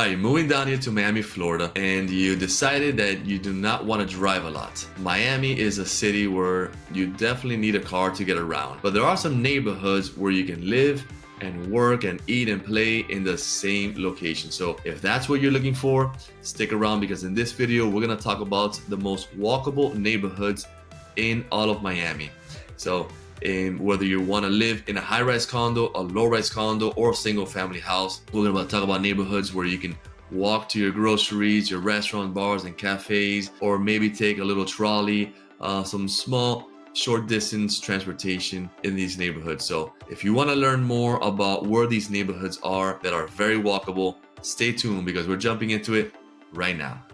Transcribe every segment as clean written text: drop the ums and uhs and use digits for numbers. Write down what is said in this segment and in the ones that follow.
You're moving down here to Miami, Florida, and you decided that you do not want to drive a lot. Miami is a city where you definitely need a car to get around, but there are some neighborhoods where you can live and work and eat and play in the same location. So if that's what you're looking for, stick around, because in this video we're gonna talk about the most walkable neighborhoods in all of Miami. So whether you want to live in a high-rise condo, a low-rise condo, or a single-family house, we're going to talk about neighborhoods where you can walk to your groceries, your restaurant, bars, and cafes, or maybe take a little trolley, some small short distance transportation in these neighborhoods. So if you want to learn more about where these neighborhoods are that are very walkable, stay tuned, because we're jumping into it right now.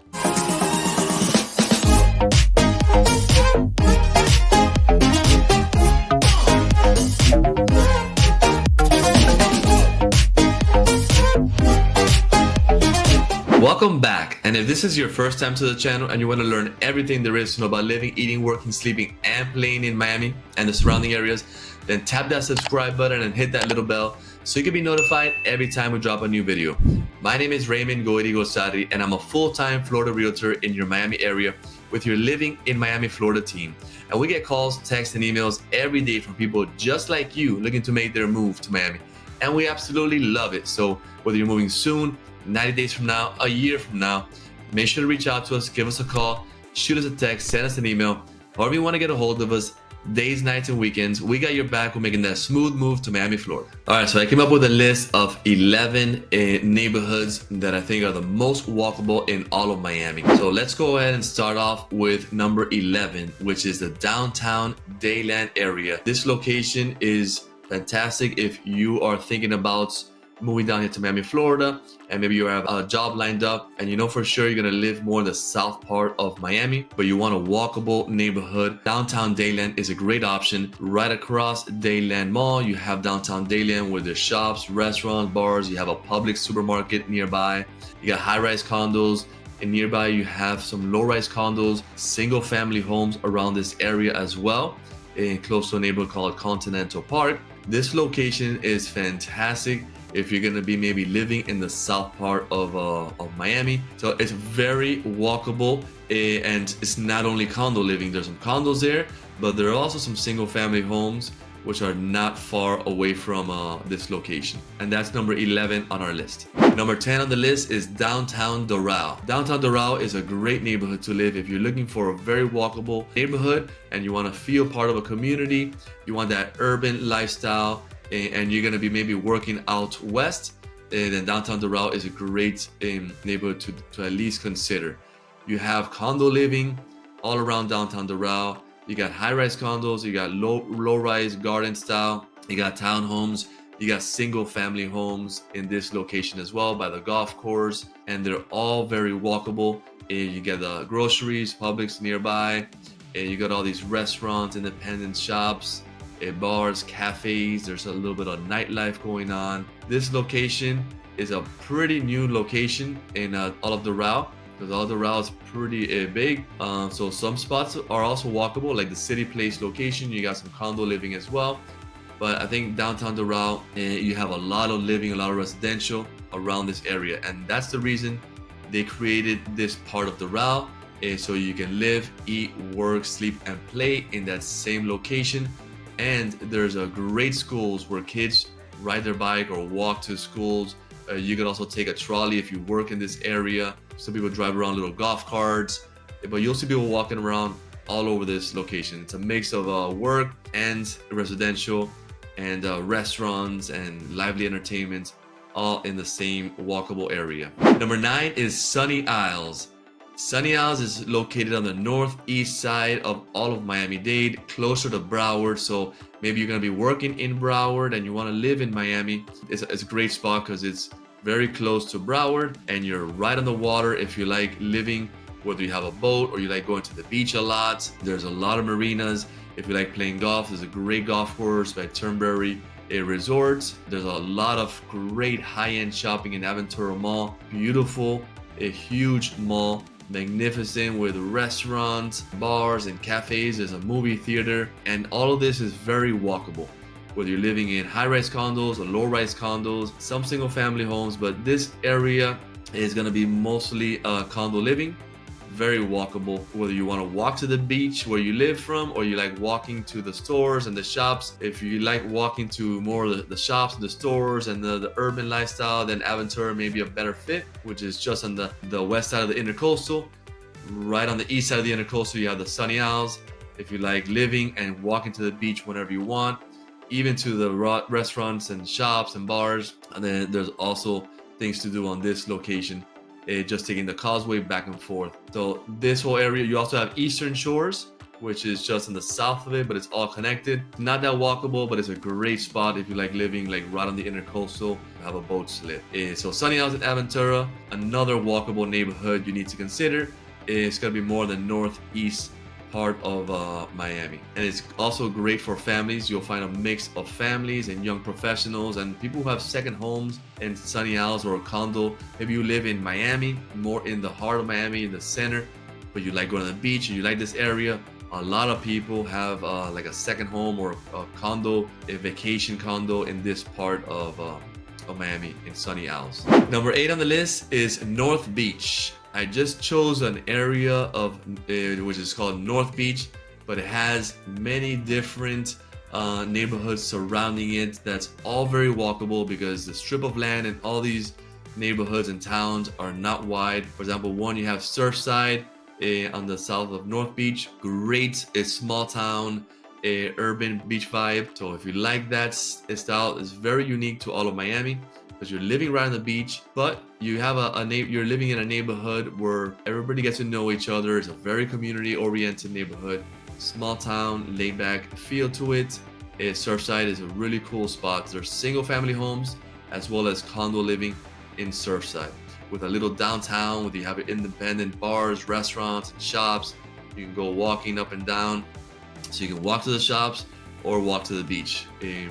Welcome back, and if this is your first time to the channel and you want to learn everything there is to know about living, eating, working, sleeping, and playing in Miami and the surrounding areas, then tap that subscribe button and hit that little bell so you can be notified every time we drop a new video. My name is Raymond Goiri, and I'm a full-time Florida realtor in your Miami area with your Living in Miami, Florida team. And we get calls, texts, and emails every day from people just like you looking to make their move to Miami. And we absolutely love it. So whether you're moving soon, 90 days from now, a year from now, make sure to reach out to us, give us a call, shoot us a text, send us an email, however you want to get a hold of us, days, nights, and weekends. We got your back. We're making that smooth move to Miami, Florida. All right, so I came up with a list of 11 neighborhoods that I think are the most walkable in all of Miami. So let's go ahead and start off with number 11, which is the downtown DADELAND area. This location is fantastic if you are thinking about moving down here to Miami, Florida, and maybe you have a job lined up and you know for sure you're gonna live more in the south part of Miami, but you want a walkable neighborhood. Downtown DADELAND is a great option. Right across DADELAND Mall, you have downtown DADELAND with the shops, restaurants, bars. You have a public supermarket nearby. You got high-rise condos, and nearby you have some low-rise condos, single-family homes around this area as well, close to a neighborhood called Continental Park. This location is fantastic if you're gonna be maybe living in the south part of Miami. So it's very walkable, and it's not only condo living. There's some condos there, but there are also some single family homes which are not far away from this location. And that's number 11 on our list. Number 10 on the list is downtown DORAL. Downtown DORAL is a great neighborhood to live if you're looking for a very walkable neighborhood and you want to feel part of a community, you want that urban lifestyle, and you're going to be maybe working out west, then downtown DORAL is a great neighborhood to at least consider. You have condo living all around downtown DORAL. You got high-rise condos, you got low-rise garden style, you got townhomes, you got single-family homes in this location as well by the golf course, and they're all very walkable. You get the groceries, Publix nearby, and you got all these restaurants, independent shops, bars, cafes. There's a little bit of nightlife going on. This location is a pretty new location in all of DORAL, because all DORAL is pretty big. So some spots are also walkable, like the City Place location. You got some condo living as well. But I think downtown DORAL, you have a lot of living, a lot of residential around this area. And that's the reason they created this part of DORAL, so you can live, eat, work, sleep, and play in that same location. And there's a great schools where kids ride their bike or walk to schools. You can also take a trolley if you work in this area. Some people drive around little golf carts, but you'll see people walking around all over this location. It's a mix of work and residential and restaurants and lively entertainment, all in the same walkable area. Number 9 is Sunny Isles. Sunny Isles is located on the northeast side of all of Miami-Dade, closer to Broward. So maybe you're gonna be working in Broward and you wanna live in Miami. It's a great spot because it's very close to Broward and you're right on the water. If you like living, whether you have a boat or you like going to the beach a lot, there's a lot of marinas. If you like playing golf, there's a great golf course by Turnberry Resort. There's a lot of great high-end shopping in Aventura Mall. Beautiful, a huge mall, magnificent, with restaurants, bars, and cafes. There's a movie theater, and all of this is very walkable. Whether you're living in high-rise condos or low-rise condos, some single-family homes, but this area It's gonna be mostly condo living, very walkable. Whether you want to walk to the beach where you live from, or you like walking to the stores and the shops. If you like walking to more of the shops and the stores and the urban lifestyle, then Aventura may be a better fit, which is just on the west side of the intercoastal. Right on the east side of the intercoastal, you have the Sunny Isles. If you like living and walking to the beach whenever you want, even to the restaurants and shops and bars. And then there's also things to do on this location, just taking the causeway back and forth. So this whole area, you also have Eastern Shores, which is just in the south of it, but it's all connected. Not that walkable, but it's a great spot if you like living like right on the intercoastal, have a boat slip. So Sunny Isles in Aventura, another walkable neighborhood you need to consider. It's gonna be more the northeast part of Miami, and it's also great for families. You'll find a mix of families and young professionals and people who have second homes in Sunny Isles or a condo. Maybe you live in Miami, more in the heart of Miami, in the center, but you like going to the beach and you like this area. A lot of people have like a second home or a condo, a vacation condo in this part of Miami in Sunny Isles. Number 8 on the list is North Beach. I just chose an area of which is called North Beach, but it has many different neighborhoods surrounding it. That's all very walkable because the strip of land and all these neighborhoods and towns are not wide. For example, one, you have Surfside on the south of North Beach. Great, a small town, a urban beach vibe. So if you like that style, it's very unique to all of Miami, because you're living right on the beach, but you have you're living in a neighborhood where everybody gets to know each other. It's a very community-oriented neighborhood, small town, laid-back feel to it. Surfside is a really cool spot. There's single-family homes as well as condo living in Surfside, with a little downtown where you have independent bars, restaurants, and shops. You can go walking up and down, so you can walk to the shops or walk to the beach,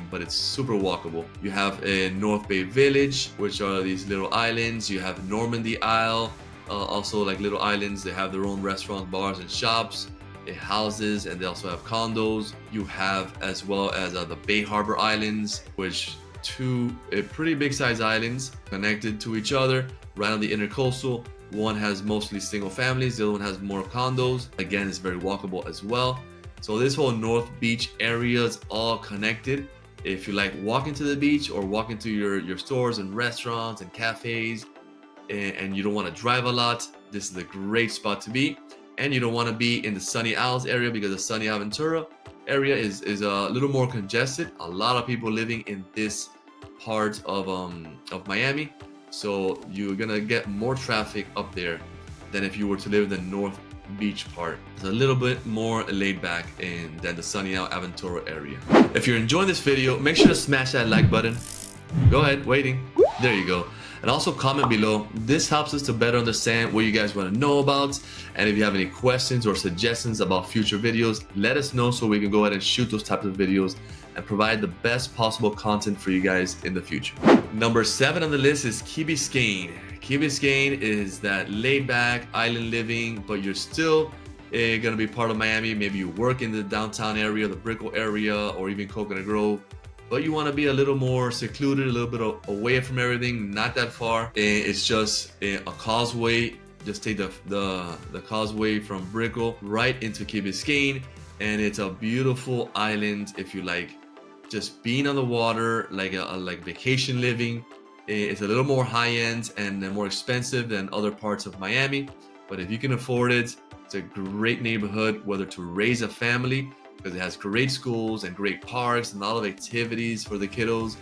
but it's super walkable. You have a North Bay Village, which are these little islands. You have Normandy Isle, also like little islands. They have their own restaurants, bars, and shops, houses, and they also have condos. You have as well as the Bay Harbor Islands, which two pretty big size islands connected to each other right on the intercoastal. One has mostly single families, the other one has more condos. Again, it's very walkable as well. So this whole North Beach area is all connected. If you like walking to the beach or walking to your stores and restaurants and cafes, and you don't want to drive a lot, this is a great spot to be. And you don't want to be in the Sunny Isles area, because the Sunny Aventura area is a little more congested. A lot of people living in this part of Miami, so you're gonna get more traffic up there than if you were to live in the North Beach part. It's a little bit more laid back than the Sunny Isles Aventura area. If you're enjoying this video, make sure to smash that like button. Go ahead, waiting. There you go. And also comment below. This helps us to better understand what you guys want to know about. And if you have any questions or suggestions about future videos, let us know so we can go ahead and shoot those types of videos and provide the best possible content for you guys in the future. Number 7 on the list is Key Biscayne. Key Biscayne is that laid-back island living, but you're still gonna be part of Miami. Maybe you work in the downtown area, the BRICKELL area, or even Coconut Grove, but you want to be a little more secluded, a little bit away from everything, not that far. It's just a causeway. Just take the causeway from BRICKELL right into Key Biscayne, and it's a beautiful island if you like just being on the water, like vacation living. It's a little more high-end and more expensive than other parts of Miami, but if you can afford it, it's a great neighborhood, whether to raise a family, because it has great schools and great parks and a lot of activities for the kiddos,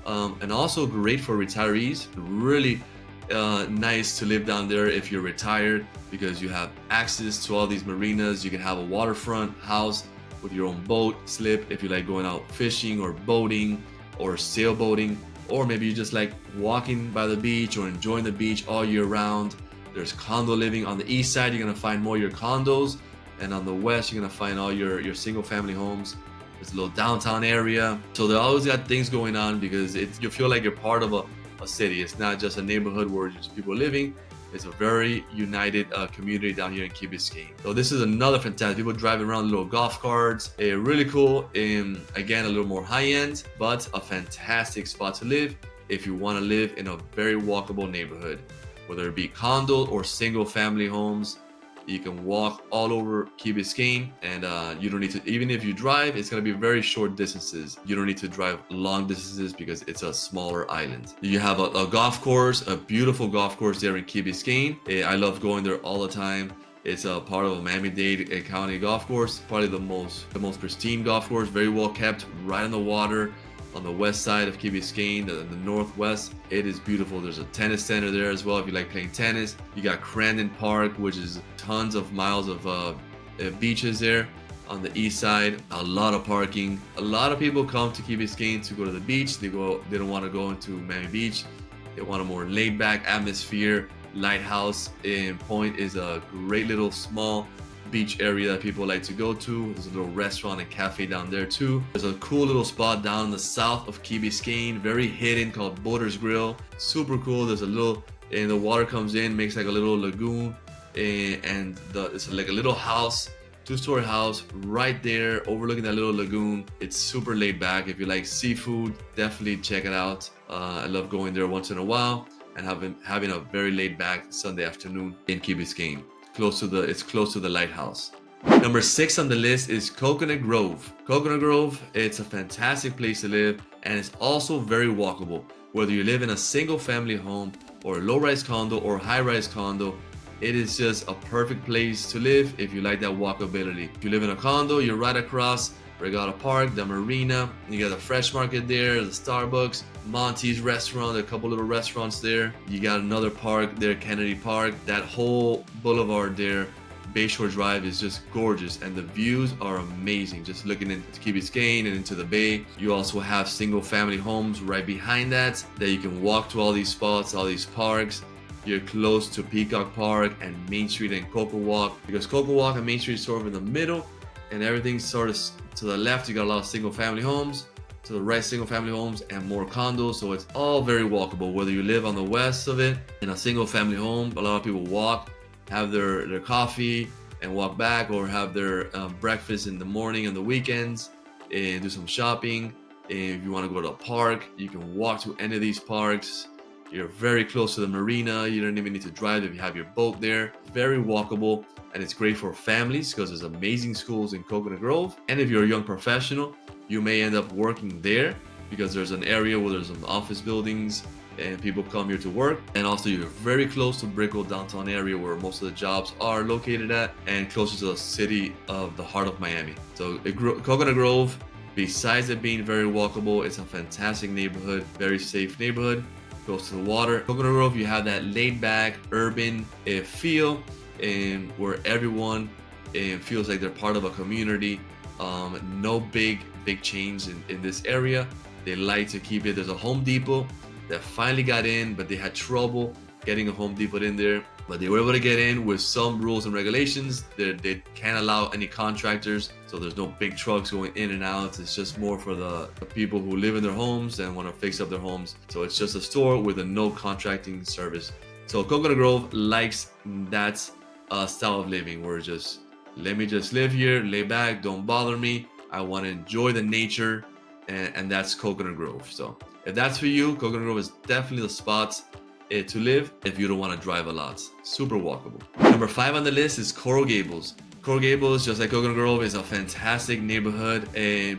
and also great for retirees. Really nice to live down there if you're retired, because you have access to all these marinas. You can have a waterfront house with your own boat slip if you like going out fishing or boating or sailboating, or maybe you just like walking by the beach or enjoying the beach all year round. There's condo living. On the east side, you're gonna find more your condos, and on the west, you're gonna find all your single family homes. There's a little downtown area, so they always got things going on, because you feel like you're part of a city. It's not just a neighborhood where just people living. It's a very united community down here in Key Biscayne. So this is another fantastic. People driving around little golf carts. Really cool. Again, a little more high end, but a fantastic spot to live if you want to live in a very walkable neighborhood. whether it be condo or single family homes. You can walk all over Key Biscayne, and you don't need to, even if you drive, it's going to be very short distances. You don't need to drive long distances because it's a smaller island. You have a golf course, a beautiful golf course there in Key Biscayne. I love going there all the time. It's a part of a Miami-Dade County golf course, probably the most pristine golf course, very well kept, right on the water, on the west side of Key Biscayne, the northwest. It is beautiful. There's a tennis center there as well if you like playing tennis. You got Crandon Park, which is tons of miles of beaches there on the east side. A lot of parking. A lot of people come to Key Biscayne to go to the beach. They don't want to go into Miami Beach. They want a more laid-back atmosphere. Lighthouse in Point is a great little small beach area that people like to go to. There's a little restaurant and cafe down there too. There's a cool little spot down in the south of Key Biscayne, very hidden, called Boater's Grill. Super cool. There's a little, and the water comes in, makes like a little lagoon, and it's like a little house, two-story house right there overlooking that little lagoon. It's super laid back. If you like seafood, definitely check it out. I love going there once in a while and having a very laid back Sunday afternoon in Key Biscayne. It's close to the lighthouse. Number 6 on the list is Coconut Grove. Coconut Grove, it's a fantastic place to live, and it's also very walkable. Whether you live in a single family home or a low-rise condo or high-rise condo, it is just a perfect place to live if you like that walkability. If you live in a condo, you're right across Regatta Park, the marina, you got the Fresh Market there, the Starbucks, Monty's restaurant, a couple little restaurants there. You got another park there, Kennedy Park. That whole boulevard there, Bayshore Drive, is just gorgeous, and the views are amazing. Just looking into Key Biscayne and into the bay. You also have single family homes right behind that you can walk to all these spots, all these parks. You're close to Peacock Park and Main Street and Coco Walk, because Coco Walk and Main Street is sort of in the middle, and everything's sort of to the left. You got a lot of single family homes, to the right single family homes and more condos, so it's all very walkable. Whether you live on the west of it in a single family home, a lot of people walk, have their coffee and walk back, or have their breakfast in the morning and the weekends and do some shopping. And if you want to go to a park, you can walk to any of these parks. You're very close to the marina. You don't even need to drive if you have your boat there. Very walkable, and it's great for families because there's amazing schools in Coconut Grove. And if you're a young professional, you may end up working there because there's an area where there's some office buildings and people come here to work. And also you're very close to BRICKELL downtown area where most of the jobs are located at, and closer to the city of the heart of Miami. So Coconut Grove, besides it being very walkable, it's a fantastic neighborhood, very safe neighborhood, close to the water. Coconut Grove, you have that laid back urban feel, and where everyone feels like they're part of a community. No big chains in this area. They like to keep it. There's a Home Depot that finally got in, but they had trouble getting a Home Depot in there. But they were able to get in with some rules and regulations. They can't allow any contractors, so there's no big trucks going in and out. It's just more for the people who live in their homes and want to fix up their homes. So it's just a store with a no contracting service. So Coconut Grove likes that style of living, where just let me just live here, lay back, don't bother me. I want to enjoy the nature, and that's Coconut Grove. So if that's for you, Coconut Grove is definitely the spot to live if you don't want to drive a lot. Super walkable. Number 5 on the list is Coral Gables. Coral Gables, just like Coconut Grove, is a fantastic neighborhood,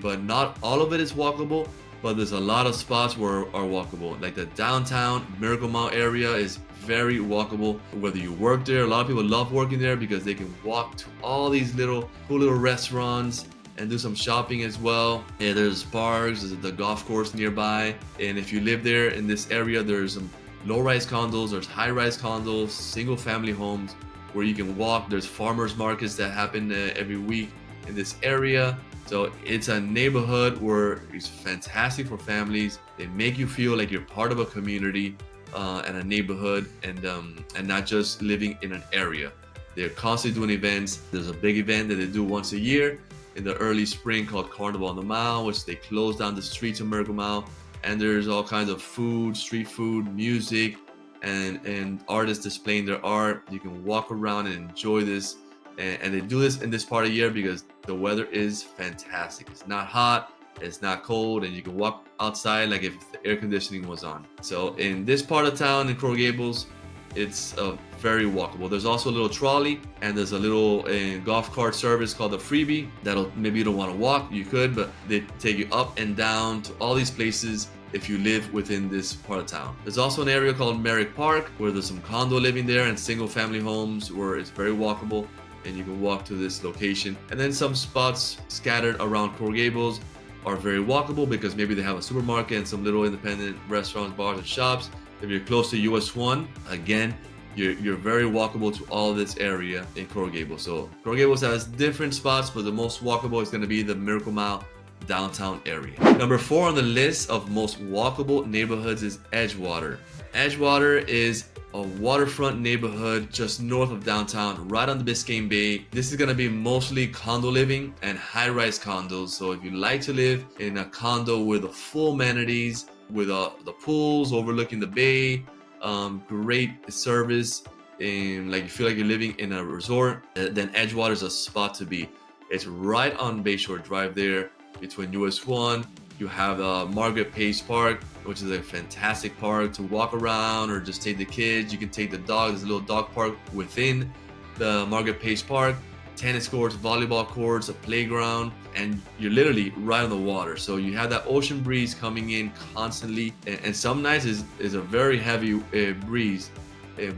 but not all of it is walkable, but there's a lot of spots where are walkable. Like the downtown Miracle Mile area is very walkable. Whether you work there, a lot of people love working there because they can walk to all these cool little restaurants and do some shopping as well. And there's parks, there's the golf course nearby. And if you live there in this area, there's some low-rise condos, there's high-rise condos, single family homes where you can walk. There's farmers markets that happen every week in this area. So it's a neighborhood where it's fantastic for families. They make you feel like you're part of a community and a neighborhood, and not just living in an area. They're constantly doing events. There's a big event that they do once a year in the early spring called Carnival on the Mile, which they close down the streets of Miracle Mile. And there's all kinds of food, street food, music, and artists displaying their art. You can walk around and enjoy this. And they do this in this part of the year because the weather is fantastic. It's not hot, it's not cold, and you can walk outside like if the air conditioning was on. So in this part of town in Coral Gables, it's very walkable. There's also a little trolley, and there's a little golf cart service called the Freebie. That'll, maybe you don't want to walk, you could, but they take you up and down to all these places if you live within this part of town. There's also an area called Merrick Park where there's some condo living there and single family homes where it's very walkable and you can walk to this location. And then some spots scattered around Coral Gables are very walkable because maybe they have a supermarket and some little independent restaurants, bars, and shops. If you're close to US 1, again, you're very walkable to all this area in Coral Gables. So Coral Gables has different spots, but the most walkable is going to be the Miracle Mile downtown area. Number 4 on the list of most walkable neighborhoods is Edgewater. Edgewater is a waterfront neighborhood just north of downtown, right on the Biscayne Bay. This is going to be mostly condo living and high-rise condos. So if you like to live in a condo with the full amenities, with the pools overlooking the bay, great service, and like you feel like you're living in a resort, then Edgewater is a spot to be. It's right on Bayshore Drive there between US 1. You have Margaret Pace Park, which is a fantastic park to walk around or just take the kids. You can take the dog. There's a little dog park within the Margaret Pace Park. Tennis courts, volleyball courts, a playground, and you're literally right on the water. So you have that ocean breeze coming in constantly. And some nights is a very heavy breeze,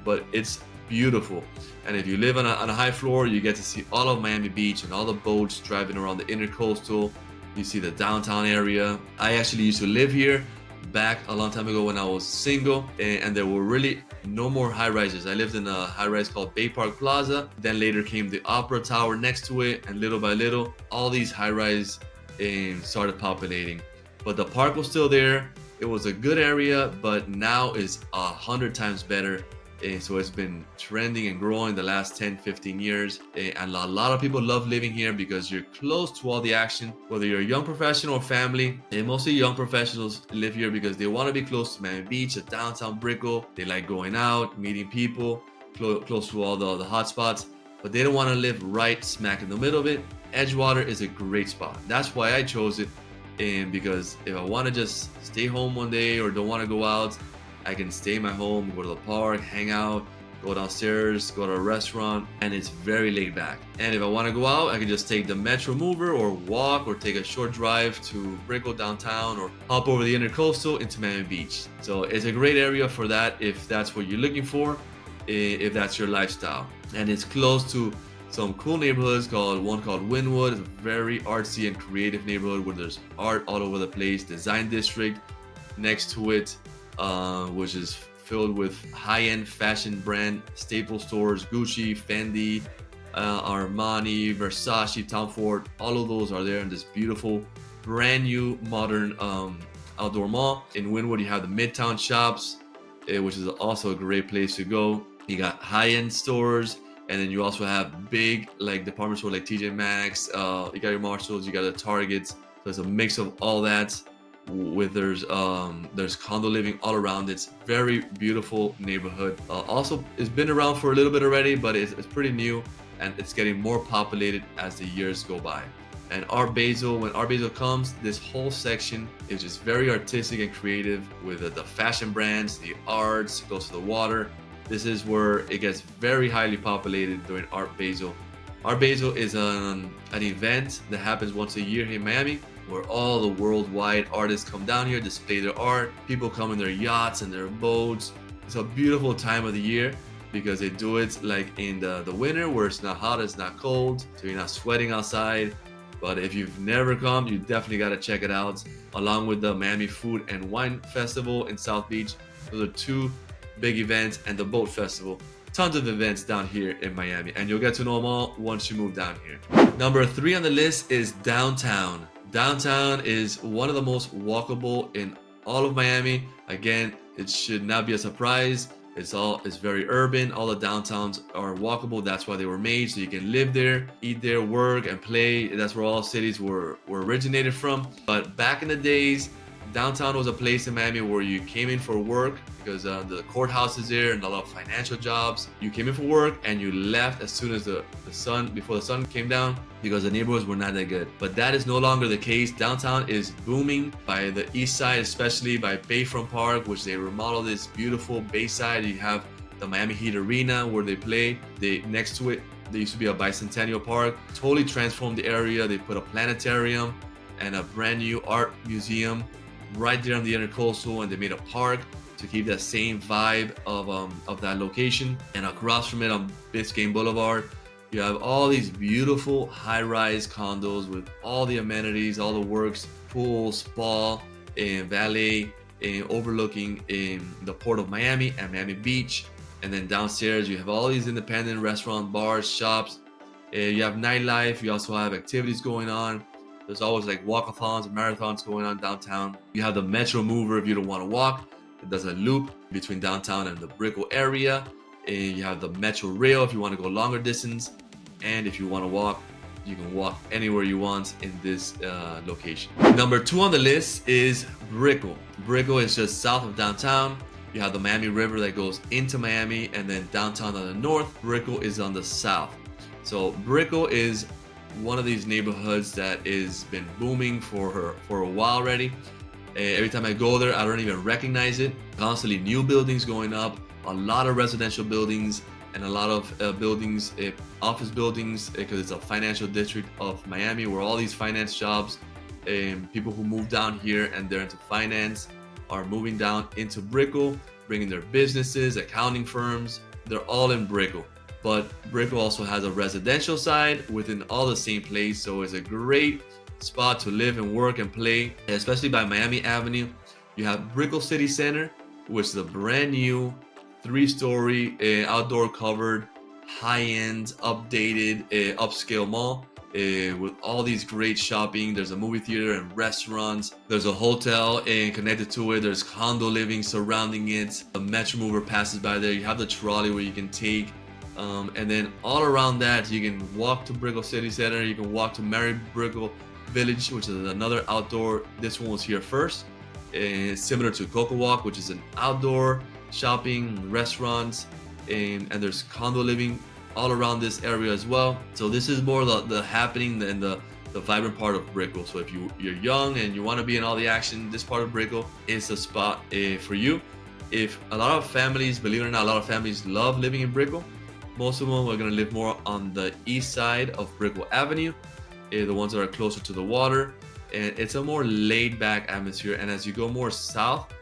but it's beautiful. And if you live on a high floor, you get to see all of Miami Beach and all the boats driving around the intercoastal. You see the downtown area. I actually used to live here back a long time ago when I was single, and there were really no more high rises. I lived in a high rise called Bay Park Plaza. Then later came the Opera Tower next to it, and little by little, all these high rise started populating. But the park was still there. It was a good area, but now is 100 times better. And so it's been trending and growing the last 10-15 years, and a lot of people love living here because you're close to all the action. Whether you're a young professional or family, and mostly young professionals live here because they want to be close to Miami Beach, to downtown Brickell. They like going out, meeting people, close to all the hot spots, but they don't want to live right smack in the middle of it. Edgewater is a great spot. That's why I chose it, and because if I want to just stay home one day or don't want to go out, I can stay in my home, go to the park, hang out, go downstairs, go to a restaurant, and it's very laid back. And if I want to go out, I can just take the Metro Mover or walk or take a short drive to Brickell downtown or hop over the intercoastal into Miami Beach. So it's a great area for that if that's what you're looking for, if that's your lifestyle. And it's close to some cool neighborhoods one called Wynwood. It's a very artsy and creative neighborhood where there's art all over the place. Design District next to it, which is filled with high-end fashion brand staple stores, Gucci, Fendi, Armani, Versace, Tom Ford. All of those are there in this beautiful, brand new, modern outdoor mall. In Wynwood, you have the Midtown Shops, which is also a great place to go. You got high-end stores, and then you also have big like department stores like TJ Maxx. You got your Marshalls, you got the Targets. So it's a mix of all that. There's condo living all around. It's very beautiful neighborhood. Also, it's been around for a little bit already, but it's pretty new, and it's getting more populated as the years go by. And when Art Basel comes, this whole section is just very artistic and creative with the fashion brands, the arts, close to the water. This is where it gets very highly populated during Art Basel. Art Basel is an event that happens once a year here in Miami, where all the worldwide artists come down here, display their art. People come in their yachts and their boats. It's a beautiful time of the year because they do it like in the winter where it's not hot, it's not cold, so you're not sweating outside. But if you've never come, you definitely got to check it out, along with the Miami Food and Wine Festival in South Beach. Those are two big events, and the Boat Festival. Tons of events down here in Miami, and you'll get to know them all once you move down here. Number 3 on the list is downtown. Downtown is one of the most walkable in all of Miami. Again, it should not be a surprise. It's very urban. All the downtowns are walkable. That's why they were made, so you can live there, eat there, work, and play. That's where all cities were originated from. But back in the days, downtown was a place in Miami where you came in for work because the courthouse is there and a lot of financial jobs. You came in for work and you left as soon as before the sun came down, because the neighborhoods were not that good. But that is no longer the case. Downtown is booming by the east side, especially by Bayfront Park, which they remodeled this beautiful bayside. You have the Miami Heat Arena where they play. Next to it, there used to be a bicentennial park. Totally transformed the area. They put a planetarium and a brand new art museum right there on the intercoastal, and they made a park to keep that same vibe of that location. And across from it on Biscayne Boulevard, you have all these beautiful high-rise condos with all the amenities, all the works, pool, spa, and valet, and overlooking the port of Miami and Miami Beach. And then downstairs, you have all these independent restaurant, bars, shops. You have nightlife. You also have activities going on. There's always like walkathons and marathons going on downtown. You have the Metro Mover if you don't want to walk. It does a loop between downtown and the Brickell area. And you have the Metro Rail if you want to go longer distance. And if you want to walk, you can walk anywhere you want in this location. Number 2 on the list is Brickell. Brickell is just south of downtown. You have the Miami River that goes into Miami, and then downtown on the north. Brickell is on the south. So Brickell is one of these neighborhoods that has been booming for a while already. Every time I go there, I don't even recognize it. Constantly new buildings going up, a lot of residential buildings, and a lot of buildings, office buildings, because it's a financial district of Miami where all these finance jobs and people who move down here and they're into finance are moving down into Brickell, bringing their businesses, accounting firms. They're all in Brickell. But Brickell also has a residential side within all the same place, so it's a great spot to live and work and play, especially by Miami Avenue. You have Brickell City Center, which is a brand new 3-story outdoor covered, high-end, updated, upscale mall with all these great shopping. There's a movie theater and restaurants. There's a hotel connected to it. There's condo living surrounding it. The Metro Mover passes by there. You have the trolley where you can take. And then all around that, you can walk to Brickell City Center. You can walk to Mary Brickell Village, which is another outdoor. This one was here first. Similar to Coco Walk, which is an outdoor shopping, restaurants, and there's condo living all around this area as well. So this is more the happening and the vibrant part of Brickell. So if you're young and you want to be in all the action, this part of Brickell is a spot for you. If a lot of families, believe it or not, a lot of families love living in Brickell. Most of them are going to live more on the east side of Brickell Avenue, the ones that are closer to the water, and it's a more laid-back atmosphere. And as you go more south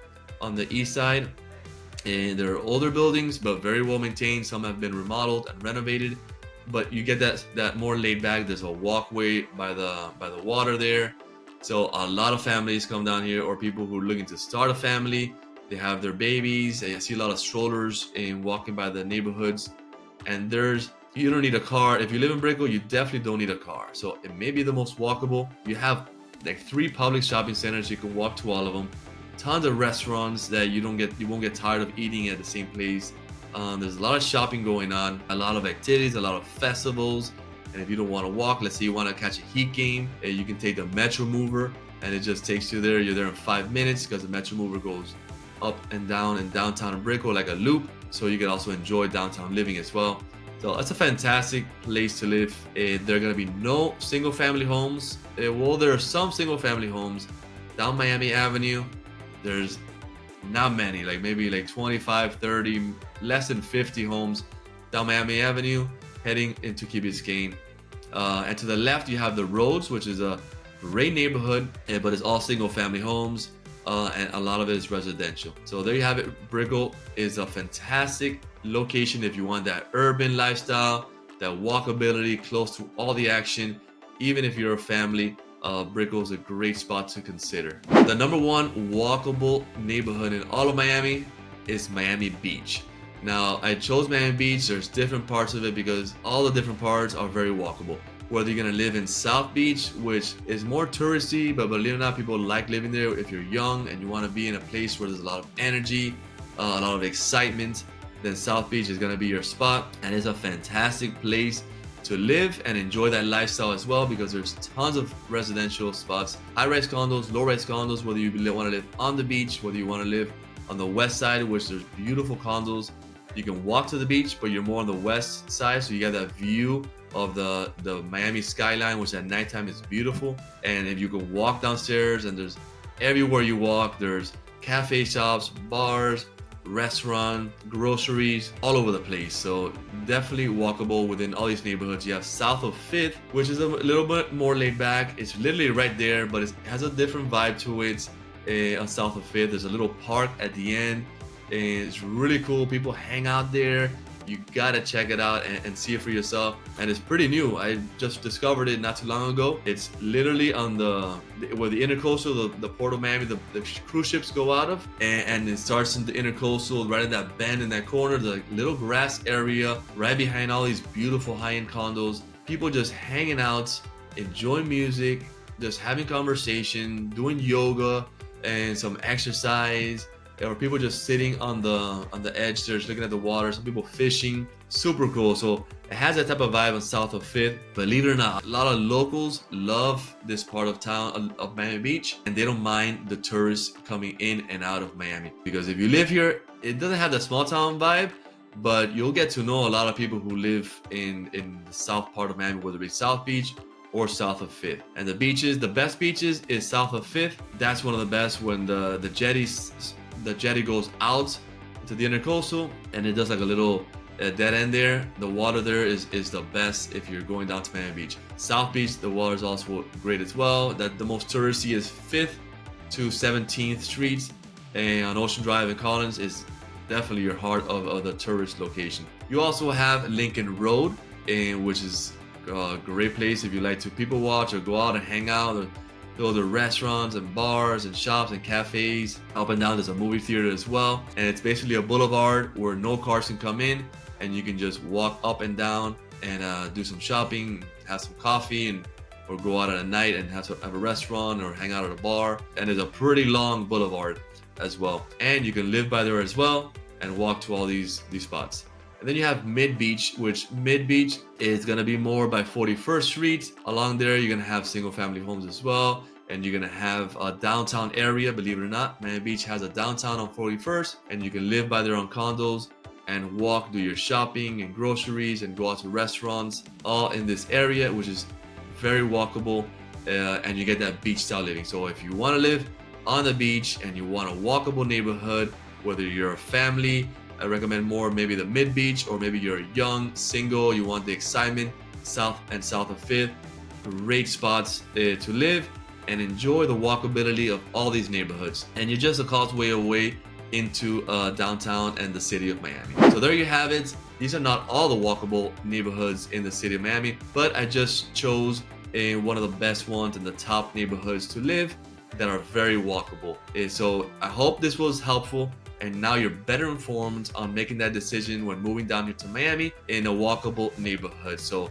on the east side, and there are older buildings but very well maintained. Some have been remodeled and renovated, but you get that more laid back. There's a walkway by the water there, so a lot of families come down here, or people who are looking to start a family. They have their babies. I see a lot of strollers and walking by the neighborhoods. And you don't need a car. If you live in Brickell, you definitely don't need a car. So it may be the most walkable. You have like 3 public shopping centers. You can walk to all of them. Tons of restaurants that you won't get tired of eating at the same place. There's a lot of shopping going on, a lot of activities, a lot of festivals. And if you don't want to walk, let's say you want to catch a Heat game, you can take the Metro Mover, and it just takes you there. You're there in 5 minutes because the Metro Mover goes up and down in downtown Brickell like a loop. So you can also enjoy downtown living as well. So that's a fantastic place to live. There are going to be no single family homes. Well, there are some single family homes down Miami Avenue. There's not many, like maybe like 25, 30, less than 50 homes down Miami Avenue heading into Key Biscayne. And to the left, you have the Roads, which is a great neighborhood, but it's all single family homes. And a lot of it is residential. So there you have it. Brickell is a fantastic location if you want that urban lifestyle, that walkability, close to all the action. Even if you're a family, Brickell is a great spot to consider. The number 1 walkable neighborhood in all of Miami is Miami Beach. Now, I chose Miami Beach. There's different parts of it because all the different parts are very walkable. Whether you're gonna live in South Beach, which is more touristy, but believe it or not, people like living there. If you're young and you want to be in a place where there's a lot of energy, a lot of excitement, then South Beach is gonna be your spot. And it's a fantastic place to live and enjoy that lifestyle as well, because there's tons of residential spots, high-rise condos, low-rise condos, whether you want to live on the beach, whether you want to live on the west side, which there's beautiful condos. You can walk to the beach, but you're more on the west side, so you get that view of the Miami skyline, which at nighttime is beautiful. And if you can walk downstairs, and there's everywhere you walk, there's cafe shops, bars, restaurant, groceries, all over the place. So definitely walkable within all these neighborhoods. You have south of 5th, which is a little bit more laid back. It's literally right there, but it has a different vibe to it. On south of 5th, there's a little park at the end, and it's really cool. People hang out there. You gotta check it out and see it for yourself. And it's pretty new. I just discovered it not too long ago. It's literally on where the intercoastal, the port of Miami, the cruise ships go out of, and it starts in the intercoastal, right in that bend in that corner, the little grass area, right behind all these beautiful high-end condos. People just hanging out, enjoying music, just having conversation, doing yoga and some exercise. Or people just sitting on the edge there, just looking at the water. Some people fishing. Super cool. So it has that type of vibe on south of 5th. Believe it or not, a lot of locals love this part of town of Miami Beach, and they don't mind the tourists coming in and out of Miami. Because if you live here, it doesn't have the small town vibe, but you'll get to know a lot of people who live in the south part of Miami, whether it be South Beach or south of 5th. And the beaches, the best beaches is south of 5th. That's one of the best when the jetty goes out to the intercoastal, and it does like a little dead end there. The water there is the best if you're going down to Miami Beach. South Beach, the water is also great as well. That the most touristy is 5th to 17th Streets, and on Ocean Drive and Collins is definitely your heart of the tourist location. You also have Lincoln Road, which is a great place if you like to people watch or go out and hang out, or go to restaurants and bars and shops and cafes. Up and down there's a movie theater as well, and it's basically a boulevard where no cars can come in, and you can just walk up and down and do some shopping, have some coffee, or go out at a night and have a restaurant or hang out at a bar. And it's a pretty long boulevard as well, and you can live by there as well and walk to all these spots. And then you have Mid Beach, which Mid Beach is gonna be more by 41st Street. Along there, you're gonna have single family homes as well. And you're gonna have a downtown area, believe it or not. Miami Beach has a downtown on 41st, and you can live by there on condos and walk, do your shopping and groceries and go out to restaurants, all in this area, which is very walkable, and you get that beach style living. So if you wanna live on the beach and you want a walkable neighborhood, whether you're a family, I recommend more maybe the Mid Beach, or maybe you're young, single, you want the excitement, south of 5th. Great spots to live and enjoy the walkability of all these neighborhoods. And you're just a causeway away into downtown and the city of Miami. So there you have it. These are not all the walkable neighborhoods in the city of Miami, but I just chose one of the best ones and the top neighborhoods to live that are very walkable. So I hope this was helpful, and now you're better informed on making that decision when moving down here to Miami in a walkable neighborhood. So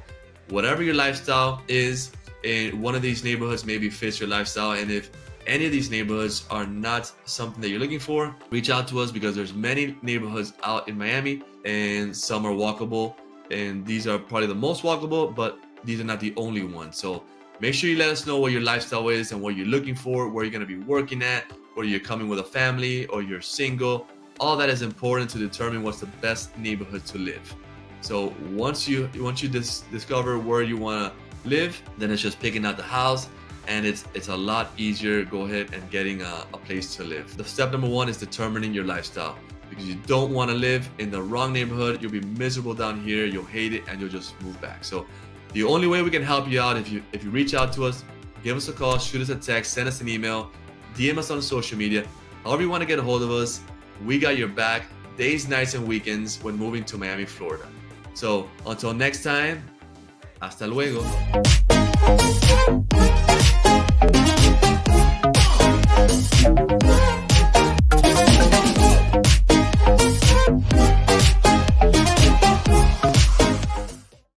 whatever your lifestyle is, in one of these neighborhoods maybe fits your lifestyle. And if any of these neighborhoods are not something that you're looking for, reach out to us, because there's many neighborhoods out in Miami and some are walkable, and these are probably the most walkable, but these are not the only ones. So make sure you let us know what your lifestyle is and what you're looking for, where you're going to be working at, whether you're coming with a family or you're single. All that is important to determine what's the best neighborhood to live. So once you discover where you want to live, then it's just picking out the house, and it's a lot easier. Go ahead and getting a place to live. The step number one is determining your lifestyle, because you don't want to live in the wrong neighborhood. You'll be miserable down here, you'll hate it, and you'll just move back. So the only way we can help you out, if you reach out to us, give us a call, shoot us a text, send us an email, DM us on social media. However you want to get a hold of us, we got your back days, nights, and weekends when moving to Miami, Florida. So until next time, hasta luego.